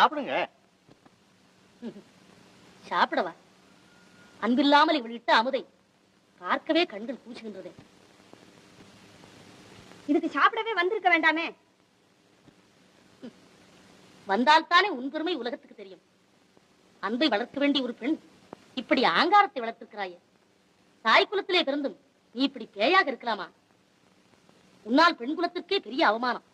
சாப்பிடுங்க. சாப்பிடவா? அன்பில்லாமல் இவள் இட்ட அமுதை பார்க்கவே கண்கள் பூச்சுகின்றதே. இதுக்கு சாப்பிடவே வந்திருக்க வேண்டாமே. வந்தால்தானே உன் பெருமை உலகத்துக்கு தெரியும். அன்பை வளர்க்க வேண்டிய ஒரு பெண் இப்படி ஆங்காரத்தை வளர்த்திருக்கிறாயே. தாய் குலத்திலே பிறந்தும் நீ இப்படி பேயாக இருக்கலாமா? உன்னால் பெண் குலத்திற்கே பெரிய அவமானம்.